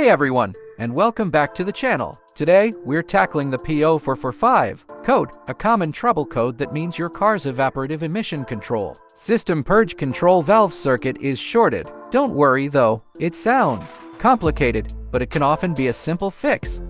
Hey everyone, and welcome back to the channel. Today, we're tackling the P0445 code, a common trouble code that means your car's evaporative emission control system purge control valve circuit is shorted. Don't worry though, it sounds complicated, but it can often be a simple fix.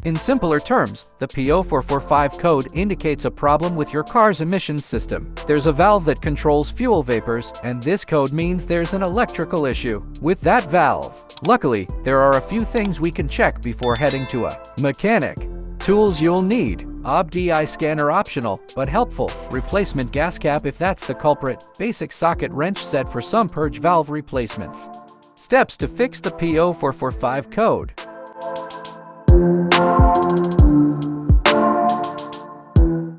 In simpler terms, the P0445 code indicates a problem with your car's emissions system. There's a valve that controls fuel vapors, and this code means there's an electrical issue with that valve. Luckily, there are a few things we can check before heading to a mechanic. Tools you'll need: OBDI scanner optional, but helpful. Replacement gas cap if that's the culprit. Basic socket wrench set for some purge valve replacements. Steps to fix the P0445 code.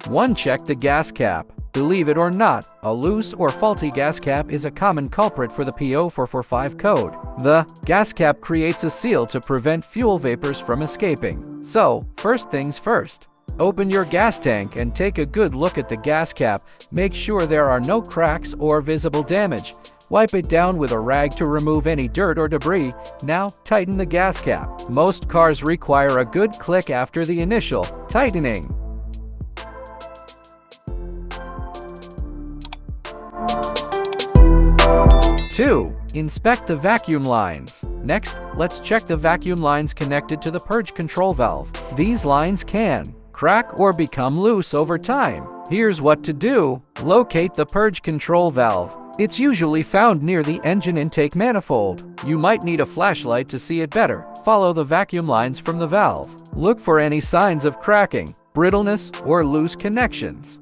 1. Check the gas cap. Believe it or not, a loose or faulty gas cap is a common culprit for the P0445 code. The gas cap creates a seal to prevent fuel vapors from escaping. So, first things first. Open your gas tank and take a good look at the gas cap. Make sure there are no cracks or visible damage. Wipe it down with a rag to remove any dirt or debris. Now, tighten the gas cap. Most cars require a good click after the initial tightening. 2. Inspect the vacuum lines. Next, let's check the vacuum lines connected to the purge control valve. These lines can crack or become loose over time. Here's what to do. Locate the purge control valve. It's usually found near the engine intake manifold. You might need a flashlight to see it better. Follow the vacuum lines from the valve. Look for any signs of cracking, brittleness, or loose connections.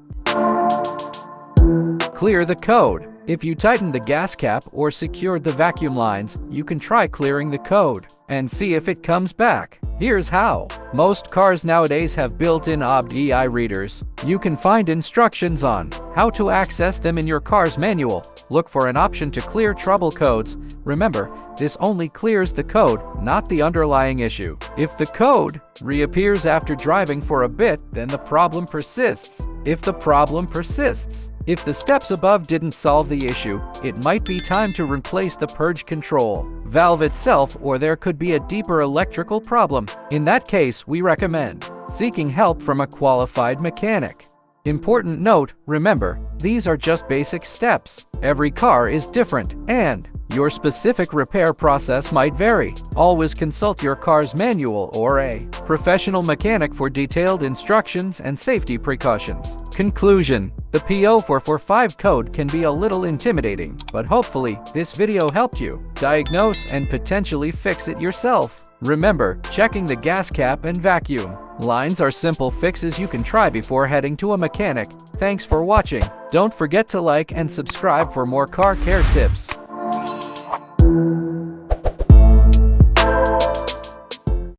Clear the code. If you tightened the gas cap or secured the vacuum lines, you can try clearing the code and see if it comes back. Here's how. Most cars nowadays have built-in OBDI readers. You can find instructions on how to access them in your car's manual. Look for an option to clear trouble codes. Remember, this only clears the code, not the underlying issue. If the code reappears after driving for a bit, then the problem persists. If the problem persists, if the steps above didn't solve the issue, it might be time to replace the purge control valve itself, or there could be a deeper electrical problem. In that case, we recommend seeking help from a qualified mechanic. Important note, remember, these are just basic steps. Every car is different, and your specific repair process might vary. Always consult your car's manual or a professional mechanic for detailed instructions and safety precautions. Conclusion: the P0445 code can be a little intimidating, but hopefully this video helped you diagnose and potentially fix it yourself. Remember, checking the gas cap and vacuum lines are simple fixes you can try before heading to a mechanic. Thanks for watching. Don't forget to like and subscribe for more car care tips.